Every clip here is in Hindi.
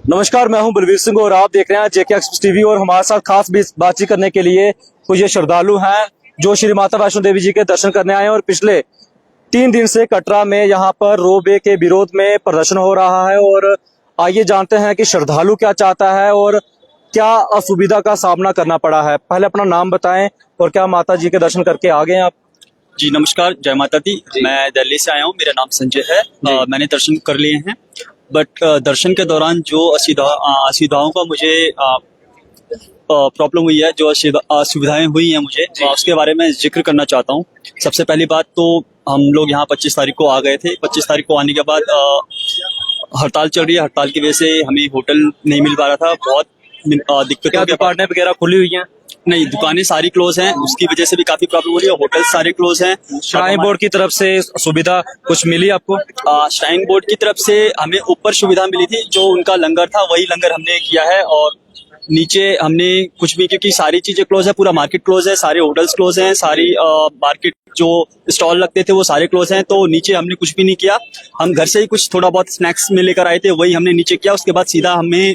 नमस्कार, मैं हूं बलवीर सिंह और आप देख रहे हैं जेके एक्सप्रेस टीवी। और हमारे साथ खास बातचीत करने के लिए कुछ ये श्रद्धालु हैं जो श्री माता वैष्णो देवी जी के दर्शन करने आए हैं। और पिछले 3 दिन से कटरा में यहाँ पर रोपवे के विरोध में प्रदर्शन हो रहा है। और आइए जानते हैं कि श्रद्धालु क्या चाहता है और क्या असुविधा का सामना करना पड़ा है। पहले अपना नाम बताएं और क्या माता जी के दर्शन करके आ गए आप? जी नमस्कार, जय माता दी। मैं दिल्ली से आया हूँ, मेरा नाम संजय है। मैंने दर्शन कर लिए हैं, बट दर्शन के दौरान जो असुविधाओं का मुझे प्रॉब्लम हुई है, जो असुविधाएं हुई हैं मुझे, उसके बारे में जिक्र करना चाहता हूँ। सबसे पहली बात तो हम लोग यहाँ 25 तारीख को आ गए थे। 25 तारीख को आने के बाद हड़ताल चल रही है। हड़ताल की वजह से हमें होटल नहीं मिल पा रहा था। बहुत दिक्कतें, दुकानें वगैरह खुली हुई हैं? नहीं, दुकानें सारी क्लोज हैं, उसकी वजह से भी काफी प्रॉब्लम हो रही है। होटल सारे क्लोज हैं। श्राइन बोर्ड की तरफ से सुविधा कुछ मिली आपको? श्राइन बोर्ड की तरफ से हमें ऊपर सुविधा मिली थी, जो उनका लंगर था वही लंगर हमने किया है। और नीचे हमने कुछ भी, क्योंकि सारी चीजें क्लोज है, पूरा मार्केट क्लोज है, सारे होटल्स क्लोज हैं, सारी मार्केट जो स्टॉल लगते थे वो सारे क्लोज हैं। तो नीचे हमने कुछ भी नहीं किया। हम घर से ही कुछ थोड़ा बहुत स्नैक्स में लेकर आए थे, वही हमने नीचे किया। उसके बाद सीधा हमें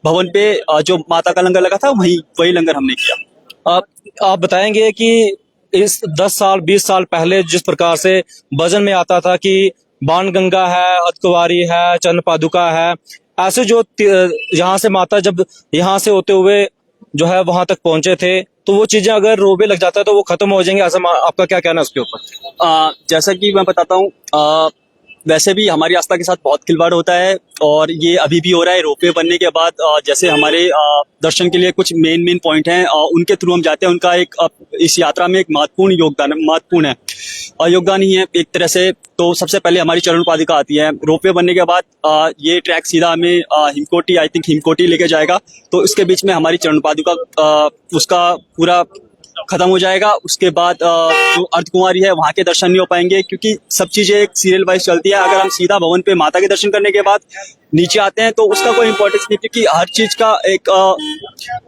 भवन पे जो माता का लंगर लगा था वही लंगर हमने किया। आप बताएंगे कि इस 10 साल 20 साल पहले जिस प्रकार से भजन में आता था कि बाणगंगा है, अर्धकुंवारी है, चरण पादुका है, ऐसे जो यहाँ से माता जब यहाँ से होते हुए जो है वहां तक पहुंचे थे, तो वो चीजें अगर रोबे लग जाता है तो वो खत्म हो जाएंगे, ऐसा आपका क्या कहना है उसके ऊपर? जैसा कि मैं बताता हूँ, वैसे भी हमारी आस्था के साथ बहुत खिलवाड़ होता है और ये अभी भी हो रहा है। रोपवे बनने के बाद जैसे हमारे दर्शन के लिए कुछ मेन पॉइंट हैं, उनके थ्रू हम जाते हैं। उनका एक इस यात्रा में एक महत्वपूर्ण है और योगदान ही है एक तरह से। तो सबसे पहले हमारी चरण पादुका आती है। रोपवे बनने के बाद ये ट्रैक सीधा हमें हिमकोटी लेके जाएगा। तो इसके बीच में हमारी चरण पादुका उसका पूरा खत्म हो जाएगा। उसके बाद जो अर्धकुंवारी है वहां के दर्शन नहीं हो पाएंगे, क्योंकि सब चीजें एक सीरियल वाइज चलती है। अगर हम सीधा भवन पे माता के दर्शन करने के बाद नीचे आते हैं तो उसका कोई इंपॉर्टेंस नहीं, क्योंकि हर चीज का एक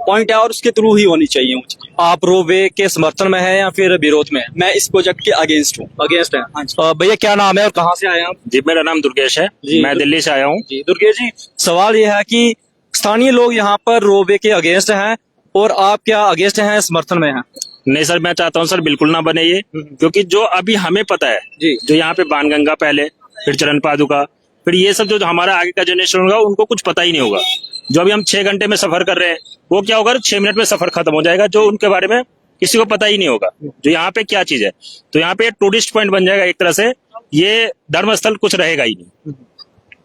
पॉइंट है और उसके थ्रू ही होनी चाहिए। आप रोपवे के समर्थन में है या फिर विरोध में? मैं इस प्रोजेक्ट के अगेंस्ट हूँ। अगेंस्ट है? हाँ। भैया क्या नाम है और कहाँ से आए हैं आप? जी, मेरा नाम दुर्गेश है। मैं दिल्ली से आया हूँ। जी दुर्गेश जी, सवाल ये है कि स्थानीय लोग यहाँ पर रोपवे के अगेंस्ट हैं और आप क्या अगेंस्ट हैं, समर्थन में हैं? नहीं सर, मैं चाहता हूँ सर बिल्कुल ना बने ये, क्योंकि जो अभी हमें पता है जी, जो यहाँ पे बाणगंगा पहले, फिर चरण पादुका, फिर ये सब जो हमारा आगे का जनरेशन होगा उनको कुछ पता ही नहीं होगा। जो अभी हम 6 घंटे में सफर कर रहे हैं वो क्या होगा, 6 मिनट में सफर खत्म हो जाएगा, जो उनके बारे में किसी को पता ही नहीं होगा जो यहाँ पे क्या चीज है। तो यहाँ पे टूरिस्ट पॉइंट बन जाएगा एक तरह से, ये धर्मस्थल कुछ रहेगा ही नहीं।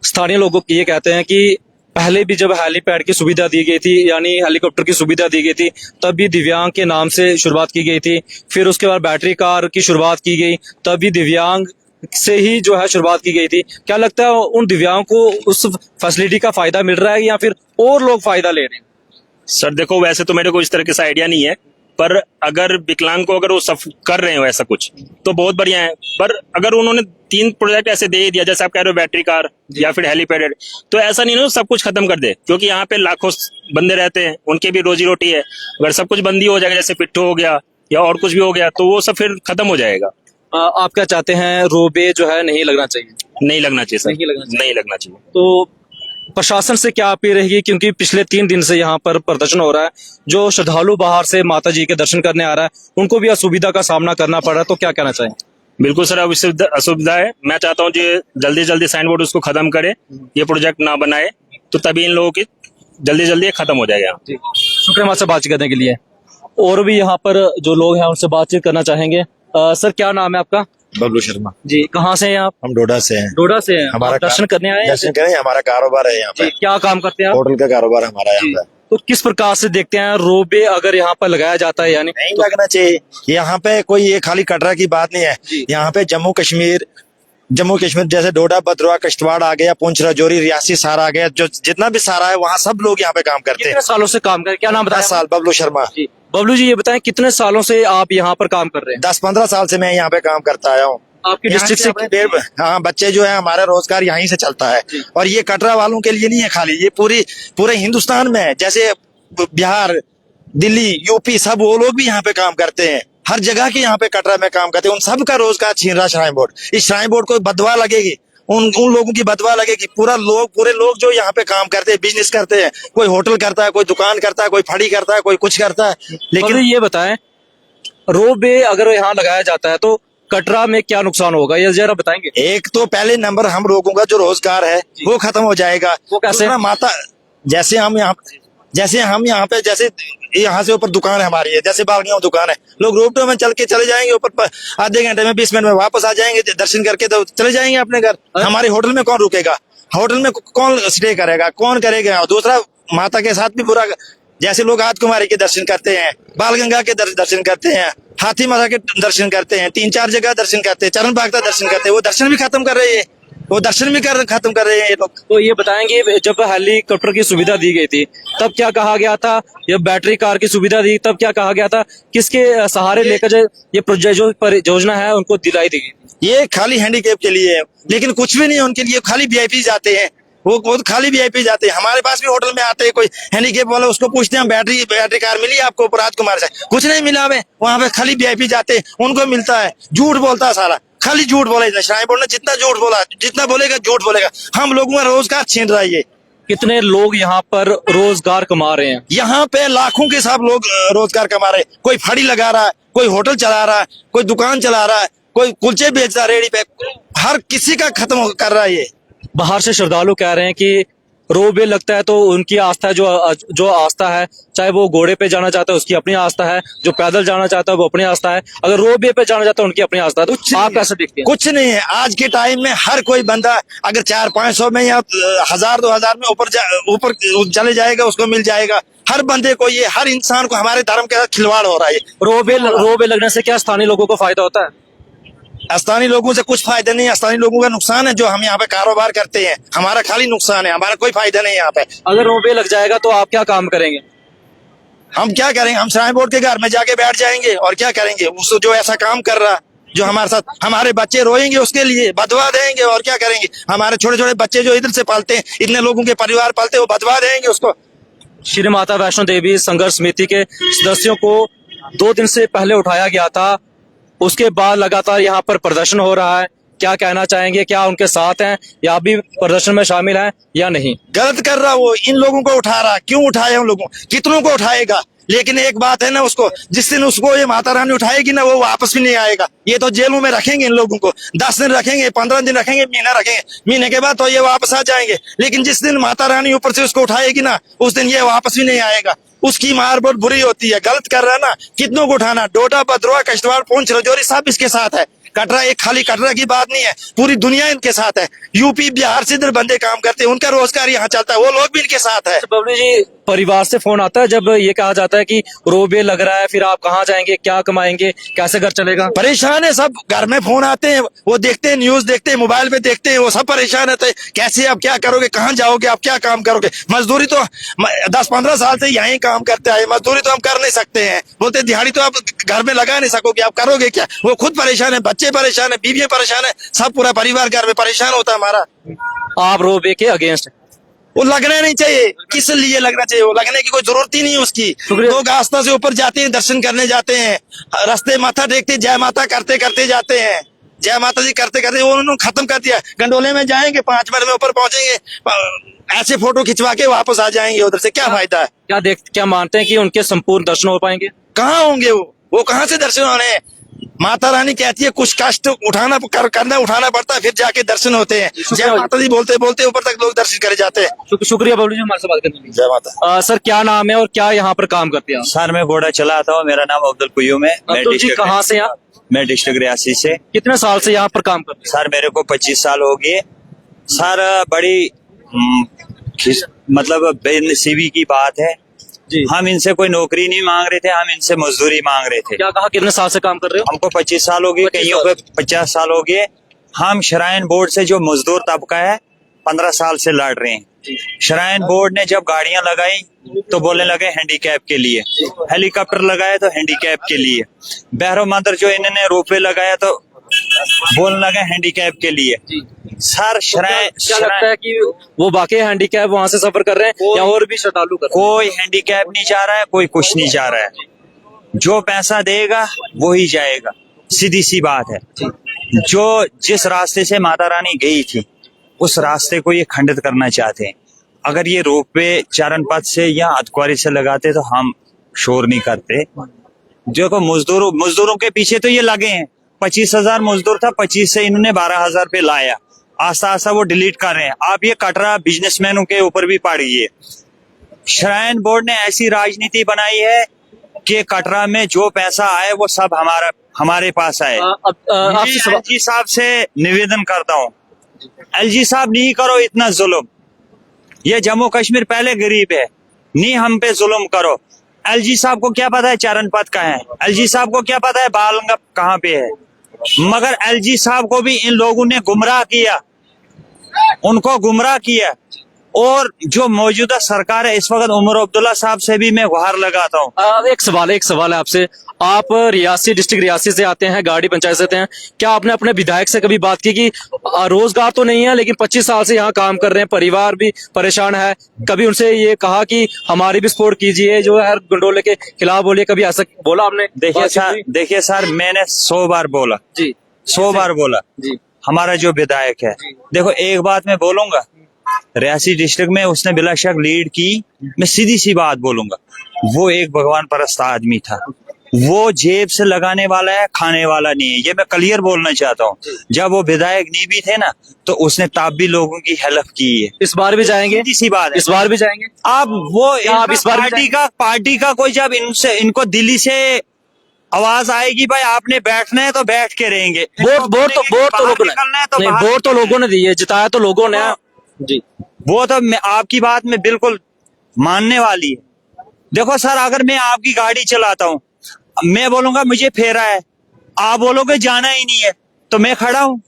स्थानीय लोगों ये कहते हैं कि पहले भी जब हेलीपैड की सुविधा दी गई थी, यानी हेलीकॉप्टर की सुविधा दी गई थी, तब भी दिव्यांग के नाम से शुरुआत की गई थी। फिर उसके बाद बैटरी कार की शुरुआत की गई, तब भी दिव्यांग से ही जो है शुरुआत की गई थी। क्या लगता है उन दिव्यांग को उस फैसिलिटी का फायदा मिल रहा है या फिर और लोग फायदा ले रहे हैं? सर देखो, वैसे तो मेरे को इस तरह से आइडिया नहीं है, पर अगर विकलांग को अगर वो सब कर रहे हो ऐसा कुछ तो बहुत बढ़िया है। पर अगर उन्होंने 3 प्रोजेक्ट ऐसे दे दिया, जैसे आप कह रहे हो बैटरी कार या फिर हेलीपैड, तो ऐसा नहीं ना सब कुछ खत्म कर दे, क्योंकि यहाँ पे लाखों बंदे रहते हैं, उनकी भी रोजी रोटी है। अगर सब कुछ बंदी हो जाएगा, जैसे पिट्ठू हो गया या और कुछ भी हो गया, तो वो सब फिर खत्म हो जाएगा। आप क्या चाहते हैं, रोपवे जो है नहीं लगना चाहिए? नहीं लगना चाहिए सर, नहीं लगना चाहिए। तो प्रशासन से क्या अपील रहेगी, क्योंकि पिछले 3 दिन से यहाँ पर प्रदर्शन हो रहा है, जो श्रद्धालु बाहर से माता जी के दर्शन करने आ रहा है उनको भी असुविधा का सामना करना पड़ रहा है, तो क्या कहना चाहिए? बिल्कुल सर, अब इससे असुविधा है। मैं चाहता हूँ जल्दी जल्दी साइन बोर्ड उसको खत्म करे, ये प्रोजेक्ट ना बनाए, तो तभी इन लोगों की जल्दी खत्म हो जाएगा। शुक्रिया हमारे से बातचीत करने के लिए। और भी यहाँ पर जो लोग हैं उनसे बातचीत करना चाहेंगे। सर क्या नाम है आपका? बबलू शर्मा जी, कहाँ से हैं आप? हम डोडा से हैं। डोडा से हैं? हमारा दर्शन करने आए हैं? दर्शन करें, हमारा कारोबार है यहाँ पे। क्या काम करते हैं आप? होटल का कारोबार हमारा यहाँ पे। तो किस प्रकार से देखते हैं रोपवे अगर यहाँ पर लगाया जाता है? यानी नहीं लगना चाहिए यहाँ पे, कोई ये खाली कटरा की बात नहीं है। यहाँ पे जम्मू कश्मीर जैसे डोडा, भद्रवाह, किश्तवाड़ आ गया, पुंछ, राजौरी, रियासी सारा आ गया, जो जितना भी सारा है वहाँ सब लोग यहाँ पे काम करते हैं। कितने सालों से काम कर, क्या नाम बताया? 10 साल। बबलू शर्मा। बबलू जी ये बताएं, कितने सालों से आप यहाँ पर काम कर रहे हैं? 10-15 साल से मैं यहाँ पे काम करता आया हूँ। आपकी डिस्ट्रिक्ट से? हाँ, बच्चे जो है हमारा रोजगार यहीं से चलता है। और ये कटरा वालों के लिए नहीं है खाली, ये पूरे हिंदुस्तान में है। जैसे बिहार, दिल्ली, यूपी, सब वो लोग भी यहाँ पे काम करते हैं। हर जगह के यहाँ पे कटरा में काम करते हैं। उन सब का रोजगार छीन रहा श्राइन बोर्ड। इस श्राइन बोर्ड को बदवा लगेगी, उन लोगों की बदवा लगेगी। पूरे लोग जो यहाँ पे काम करते हैं, बिजनेस करते हैं, कोई होटल करता है, कोई दुकान करता है, कोई फड़ी करता है, कोई कुछ करता है, लेकिन लेकिन ये बताएं, रोपवे अगर यहाँ लगाया जाता है तो कटरा में क्या नुकसान होगा, ये जरा बताएंगे। एक तो पहले नंबर हम लोगों का जो रोजगार है वो खत्म हो जाएगा। वो कैसे? दूसरा माता, जैसे हम यहाँ पे जैसे यहाँ से ऊपर दुकान है हमारी है, जैसे बागड़ियों में दुकान है, लोग रोपवे में चल के चले जाएंगे ऊपर, आधे घंटे में 20 मिनट में वापस आ जाएंगे, दर्शन करके तो चले जाएंगे अपने घर। हमारे होटल में कौन रुकेगा, होटल में कौन स्टे करेगा, कौन करेगा। और दूसरा माता के साथ भी बुरा, जैसे लोग हाथ कुमारी के दर्शन करते हैं, बाल गंगा के दर्शन करते हैं, हाथी माता के दर्शन करते हैं, 3-4 जगह दर्शन करते हैं, चरण बाग का दर्शन करते हैं, वो दर्शन भी खत्म कर रहे हैं, खत्म कर रहे हैं ये लोग। तो ये बताएंगे, जब हेलीकॉप्टर की सुविधा दी गई थी तब क्या कहा गया था, या बैटरी कार की सुविधा दी तब क्या कहा गया था, किसके सहारे लेकर जो ये प्रोजेक्ट जो परियोजना है उनको दिलाई दी गई? ये खाली हैंडीकैप के लिए है, लेकिन कुछ भी नहीं है उनके लिए, खाली वीआईपी जाते हैं, वो तो खाली वीआईपी जाते हैं। हमारे पास भी होटल में आते हैं कोई हैंडीकैप वाला, उसको पूछते हैं बैटरी कार मिली आपको राजकुमार से, कुछ नहीं मिला हमें, वहां पे खाली वीआईपी जाते हैं, उनको मिलता है। झूठ बोलता है सारा, खाली झूठ बोला। श्राइन बोर्ड ने जितना झूठ बोला, जितना बोलेगा झूठ बोलेगा। हम लोगों का रोजगार छीन रहा है ये। कितने लोग यहाँ पर रोजगार कमा रहे हैं? यहाँ पे लाखों के सब लोग रोजगार कमा रहे हैं। कोई फड़ी लगा रहा है, कोई होटल चला रहा है, कोई दुकान चला रहा है, कोई कुलचे बेच रहा है रेडी पे, हर किसी का खत्म कर रहा है ये। बाहर से श्रद्धालु कह रहे हैं कि रोपवे लगता है तो उनकी आस्था है, जो आस्था है, चाहे वो घोड़े पे जाना चाहता है उसकी अपनी आस्था है, जो पैदल जाना चाहता है वो अपनी आस्था है, अगर रोपवे पे जाना चाहता है उनकी अपनी आस्था है। तो आप कैसे देखते हैं? कुछ नहीं है आज के टाइम में। हर कोई बंदा अगर 400-500 में या 1000-2000 में ऊपर चले जाएगा, उसको मिल जाएगा। हर बंदे को ये, हर इंसान को हमारे धर्म के साथ खिलवाड़ हो रहा है। रोपवे लगने से क्या स्थानीय लोगों को फायदा होता है? स्थानीय लोगों से कुछ फायदा नहीं है, स्थानीय लोगों का नुकसान है। जो हम यहाँ पे कारोबार करते हैं, हमारा खाली नुकसान है, हमारा कोई फायदा नहीं है यहाँ पे। अगर रोपवे लग जाएगा तो आप क्या काम करेंगे? हम क्या करेंगे, हम श्राइन बोर्ड के घर में जाके बैठ जाएंगे और क्या करेंगे। उसको जो ऐसा काम कर रहा, जो हमारे साथ, हमारे बच्चे रोएंगे उसके लिए, बदवा देंगे और क्या करेंगे। हमारे छोटे छोटे बच्चे जो इधर से पालते हैं, इतने लोगों के परिवार पालते हैं, वो बदवा देंगे उसको। श्री माता वैष्णो देवी संघर्ष समिति के सदस्यों को 2 दिन से पहले उठाया गया था, उसके बाद लगातार यहाँ पर प्रदर्शन हो रहा है। क्या कहना चाहेंगे, क्या उनके साथ हैं या भी प्रदर्शन में शामिल हैं या नहीं? गलत कर रहा वो, इन लोगों को उठा रहा। क्यों उठाए उन लोगों, कितनों को उठाएगा। लेकिन एक बात है ना, उसको जिस दिन उसको ये माता रानी उठाएगी ना, वो वापस भी नहीं आएगा। ये तो जेलों में रखेंगे इन लोगों को, 10 दिन रखेंगे, 15 दिन रखेंगे, महीना रखेंगे, महीने के बाद तो ये वापस आ जाएंगे। लेकिन जिस दिन माता रानी ऊपर से उसको उठाएगी ना, उस दिन ये वापस भी नहीं आएगा। उसकी मार बहुत बुरी होती है। गलत कर रहा है ना, कितनों को उठाना। डोडा, भद्रवाह, किश्तवाड़, पुंछ, राजौरी सब इसके साथ है। कटरा एक खाली कटरा की बात नहीं है, पूरी दुनिया इनके साथ है। यूपी बिहार से इधर बंदे काम करते हैं, उनका रोजगार यहाँ चलता है, वो लोग भी इनके साथ है। बबलू जी, परिवार से फोन आता है जब ये कहा जाता है कि रोपवे लग रहा है, फिर आप कहाँ जाएंगे, क्या कमाएंगे, कैसे घर चलेगा? परेशान है सब। घर में फोन आते हैं, वो देखते हैं, न्यूज देखते हैं, मोबाइल पे देखते हैं, वो सब परेशान रहते हैं। कैसे आप क्या करोगे, कहाँ जाओगे, आप क्या काम करोगे। मजदूरी तो 10-15 साल से यहीं काम करते आए, मजदूरी तो हम कर नहीं सकते हैं। बोलते दिहाड़ी तो आप घर में लगा नहीं सकोगे, आप करोगे क्या। वो खुद परेशान है, बच्चे परेशान है, बीवियां परेशाान है, सब पूरा परिवार घर में परेशान होता है हमारा। आप रोपवे के अगेंस्ट? वो लगना नहीं चाहिए। किस लिए लगना चाहिए, वो लगने की कोई जरूरत ही नहीं है उसकी। लोग आस्था से ऊपर जाते हैं, दर्शन करने जाते हैं, रास्ते माथा टेकते, जय माता करते करते जाते हैं, जय माता जी करते करते वो उन्होंने खत्म कर दिया। गंडोले में जाएंगे, 5 मिनट में ऊपर पहुंचेंगे, ऐसे फोटो खिंचवा के वापस आ जाएंगे। उधर से क्या फायदा है। क्या मानते हैं कि उनके संपूर्ण दर्शन हो पाएंगे? कहाँ होंगे वो कहाँ से दर्शन होने। माता रानी कहती है कुछ कष्ट उठाना पड़ता है, फिर जाके दर्शन होते हैं। जय माता दी बोलते बोलते ऊपर तक लोग दर्शन करे जाते हैं। शुक्रिया बबलू जी हमारे से बात करने के लिए। जय माता। सर, क्या नाम है और क्या यहाँ पर काम करते हैं आप? सर मैं घोड़ा चलाता हूँ, मेरा नाम अब्दुल कुयूम है। अब्दुल जी कहाँ से आप? मैं डिस्ट्रिक्ट रियासी से। कितने साल से यहाँ पर काम करते हैं? सर मेरे को 25 साल हो गए। सर बड़ी मतलब बेनसीबी की बात है जी। हम इनसे कोई नौकरी नहीं मांग रहे थे, हम इनसे मजदूरी मांग रहे थे। क्या कहा, कितने साल से काम कर रहे हो? हमको 25 साल हो गए, कईयों को 50 साल हो गए। हम श्राइन बोर्ड से जो मजदूर तबका है 15 साल से लड़ रहे हैं। श्राइन बोर्ड ने जब गाड़ियां लगाई तो बोलने लगे हैंडीकैप के लिए, हेलीकॉप्टर लगाया तो हैंडीकैप के लिए, बहरो मंदिर जो इन्होंने रोपवे लगाया तो बोलने लगे हैंडीकैप के लिए। सर क्या लगता है कि वो बाकी हैंडीकैप वहाँ से सफर कर रहे हैं या और भी श्रद्धालु कर रहे हैं? कोई हैंडीकैप नहीं जा रहा है, कोई कुछ नहीं जा रहा है। जो पैसा देगा वो ही जाएगा, सीधी सी बात है। जो जिस रास्ते से माता रानी गई थी उस रास्ते को ये खंडित करना चाहते हैं। अगर ये रोपवे चरणपथ से या अतक्वारी से लगाते तो हम शोर नहीं करते। देखो मजदूरों के पीछे तो ये लगे हैं। 25,000 मजदूर था, 25 से इन्होंने 12,000 पे लाया। आस्ता आस्ता वो डिलीट कर रहे हैं। आप ये कटरा बिजनेसमैनों के ऊपर भी पड़ गई है। श्राइन बोर्ड ने ऐसी राजनीति बनाई है कि कटरा में जो पैसा आए वो सब हमारे पास आए। आपसे एलजी साहब से निवेदन करता हूँ, एलजी साहब नहीं करो इतना जुल्म। ये जम्मू कश्मीर पहले गरीब है, नहीं हम पे जुल्म करो। एलजी साहब को क्या पता है चरणपथ का है, एलजी साहब को क्या पता है बालंगा कहाँ पे है। मगर एलजी साहब को भी इन लोगों ने गुमराह किया, उनको गुमराह किया। और जो मौजूदा सरकार है इस वक्त उमर अब्दुल्ला साहब से भी मैं गुहार लगाता हूँ। एक सवाल है आपसे। आप रियासी डिस्ट्रिक्ट रियासी से आते हैं, गाड़ी पंचायत से आते हैं, क्या आपने अपने विधायक से कभी बात की कि रोजगार तो नहीं है लेकिन 25 साल से यहाँ काम कर रहे हैं, परिवार भी परेशान है, कभी उनसे ये कहा कि हमारी भी सपोर्ट कीजिए, जो है गंडोले के खिलाफ बोलिए, कभी ऐसा बोला आपने? देखिए सर मैंने 100 बार बोला जी, 100 बार बोला जी, हमारा जो विधायक है। देखो एक बात मैं बोलूंगा, रियासी डिस्ट्रिक्ट में उसने बिला शक लीड की। मैं सीधी सी बात बोलूंगा, वो एक भगवान परस्त आदमी था। वो जेब से लगाने वाला है, खाने वाला नहीं है, ये मैं क्लियर बोलना चाहता हूँ। जब वो विधायक नहीं भी थे ना तो उसने तब भी लोगों की हेल्प की है। इस बार भी जाएंगे? सीधी सी बात है, इस बार भी जाएंगे आप वो आप इस बार पार्टी का कोई जब इनको दिल्ली से आवाज आएगी भाई आपने बैठना है तो बैठ के रहेंगे। वोट तो लोगों ने दी है, जिताया तो लोगों ने जी। वो तो आपकी बात में बिल्कुल मानने वाली है। देखो सर अगर मैं आपकी गाड़ी चलाता हूँ, मैं बोलूंगा मुझे फेरा है, आप बोलोगे जाना ही नहीं है, तो मैं खड़ा हूँ।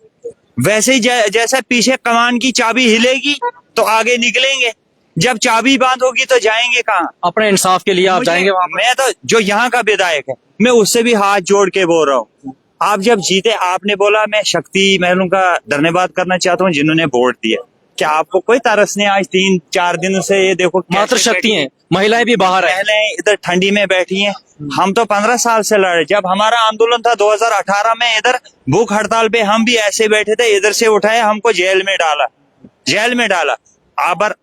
वैसे ही जैसे पीछे कमान की चाबी हिलेगी तो आगे निकलेंगे, जब चाबी बंद होगी तो जाएंगे कहाँ? अपने इंसाफ के लिए आप जाएंगे वहां? मैं तो जो यहाँ का विधायक है मैं उससे भी हाथ जोड़ के बोल रहा हूँ। आप जब जीते आपने बोला मैं शक्ति महलों का धन्यवाद करना चाहता हूँ जिन्होंने वोट दिया। क्या आपको कोई तरस नहीं? आज 3-4 दिनों से ये देखो मात्र शक्ति है, महिलाएं भी बाहर है, महिलाएं इधर ठंडी में बैठी हैं। हम तो 15 साल से लड़े। जब हमारा आंदोलन था 2018 में, इधर भूख हड़ताल पे हम भी ऐसे बैठे थे, इधर से उठाए हमको जेल में डाला।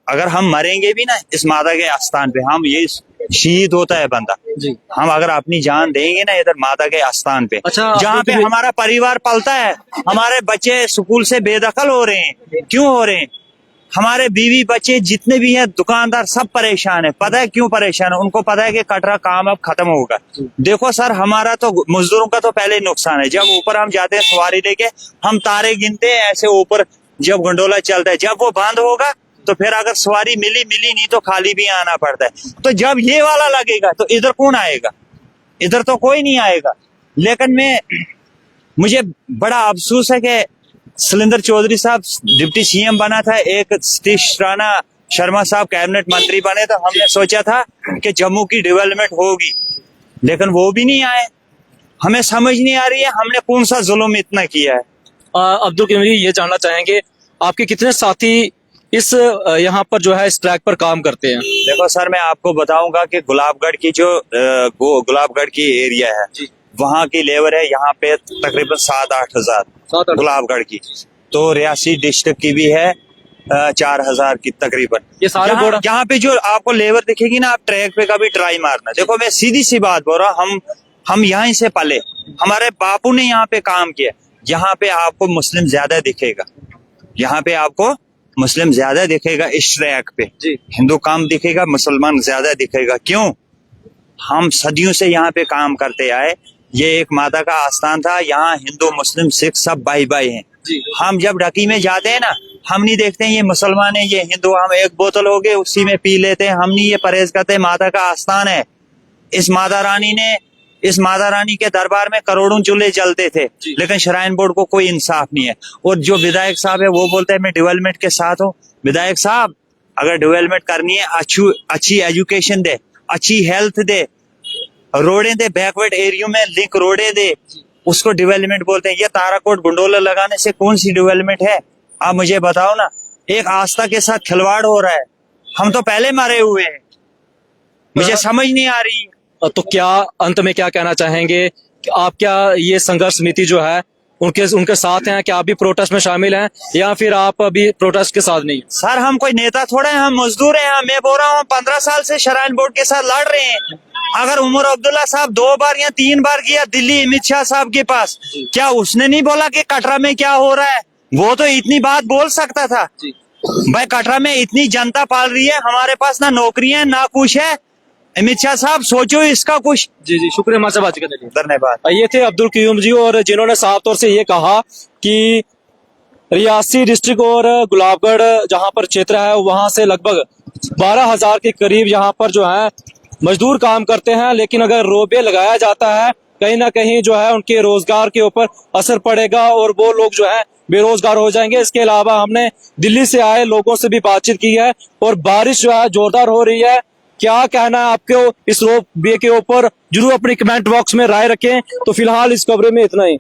अगर हम मरेंगे भी ना इस माता के आस्थान पे, हम ये शहीद होता है बंदा जी। हम अगर अपनी जान देंगे ना इधर माता के आस्थान पे, अच्छा, जहाँ पे हमारा परिवार पलता है, हमारे बच्चे स्कूल से बेदखल हो रहे हैं। क्यों हो रहे हैं? हमारे बीवी बच्चे जितने भी हैं, दुकानदार सब परेशान है। पता है क्यों परेशान है? उनको पता है कि कटरा काम अब खत्म होगा। देखो सर हमारा तो मजदूरों का तो पहले ही नुकसान है। जब ऊपर हम जाते हैं सवारी लेके, हम तारे गिनते हैं ऐसे ऊपर, जब गंडोला चलता है, जब वो बंद होगा तो फिर अगर सवारी मिली नहीं तो खाली भी आना पड़ता है। तो जब ये वाला लगेगा तो इधर कौन आएगा? इधर तो कोई नहीं आएगा। लेकिन मुझे बड़ा अफसोस है कि शैलेंद्र चौधरी साहब डिप्टी सीएम बना था, एक सतीश राणा शर्मा साहब कैबिनेट मंत्री बने, तो हमने सोचा था कि जम्मू की डेवलपमेंट होगी, लेकिन वो भी नहीं आए। हमें समझ नहीं आ रही है हमने कौन सा जुल्म इतना किया है। अब्दुल करीम, ये जानना चाहेंगे आपके कितने साथी इस यहाँ पर जो है इस ट्रैक पर काम करते हैं? देखो सर मैं आपको बताऊंगा कि गुलाबगढ़ की जो गुलाबगढ़ की एरिया है वहाँ की लेबर है यहाँ पे तकरीबन 7-8 हजार गुलाबगढ़ की। तो रियासी डिस्ट्रिक्ट की भी है 4 हजार की तकरीबन। ये सारे यहाँ पे जो आपको लेबर दिखेगी ना, आप ट्रैक पे कभी ट्राई मारना। देखो मैं सीधी सी बात बोल रहा हूँ, हम यहाँ से पले, हमारे बापू ने यहाँ पे काम किया। यहाँ पे आपको मुस्लिम ज्यादा दिखेगा, यहाँ पे आपको मुस्लिम ज्यादा दिखेगा इस ट्रैक पे। हिंदू कम दिखेगा, मुसलमान ज्यादा दिखेगा। क्यों? हम सदियों से यहाँ पे काम करते आए। ये एक माता का आस्थान था, यहाँ हिंदू मुस्लिम सिख सब भाई हैं। हम जब ढकी में जाते हैं ना, हम नहीं देखते हैं ये मुसलमान है ये हिंदू, हम एक बोतल हो गए उसी में पी लेते हैं। हम नहीं ये परहेज करते। माता का आस्थान है। इस माता रानी के दरबार में करोड़ों चूल्हे जलते थे, लेकिन श्राइन बोर्ड को कोई इंसाफ नहीं है। और जो विधायक साहब है वो बोलते हैं मैं डेवलपमेंट के साथ हूँ। विधायक साहब अगर डेवलपमेंट करनी है, अच्छी एजुकेशन दे, अच्छी हेल्थ दे, रोडें दे, बैकवर्ड एरिया में लिंक रोडें दे, उसको डेवलपमेंट बोलते हैं। ये ताराकोट गुंडोला लगाने से कौन सी डेवलपमेंट है? आप मुझे बताओ ना। एक आस्था के साथ खिलवाड़ हो रहा है। हम तो पहले मरे हुए हैं, मुझे समझ नहीं आ रही। तो क्या अंत में क्या कहना चाहेंगे कि आप क्या ये संघर्ष समिति जो है उनके साथ हैं? क्या आप भी प्रोटेस्ट में शामिल हैं या फिर आप अभी प्रोटेस्ट के साथ नहीं? सर हम कोई नेता थोड़े हैं, हम मजदूर हैं। मैं बोल रहा हूँ 15 साल से शराइन बोर्ड के साथ लड़ रहे हैं। अगर उमर अब्दुल्ला साहब 2 बार या 3 बार गया दिल्ली अमित शाह साहब के पास, क्या उसने नहीं बोला कि कटरा में क्या हो रहा है? वो तो इतनी बात बोल सकता था। भाई कटरा में इतनी जनता पाल रही है, हमारे पास ना नौकरियां ना कुछ है। अमित शाह साहब सोचो इसका कुछ। जी शुक्रिया हमारे से बात करने के लिए। धन्यवाद। ये थे अब्दुल क़य्यूम जी, और जिन्होंने साफ तौर से ये कहा कि रियासी डिस्ट्रिक्ट और गुलाबगढ़ जहां पर क्षेत्र है वहां से लगभग 12,000 के करीब यहाँ पर जो है मजदूर काम करते हैं, लेकिन अगर रोपवे लगाया जाता है कहीं ना कहीं जो है उनके रोजगार के ऊपर असर पड़ेगा और वो लोग जो है बेरोजगार हो जाएंगे। इसके अलावा हमने दिल्ली से आए लोगों से भी बातचीत की है और बारिश जो है जोरदार हो रही है। क्या कहना है आपको इस रोपवे के ऊपर? जरूर अपनी कमेंट बॉक्स में राय रखें। तो फिलहाल इस खबरों में इतना ही।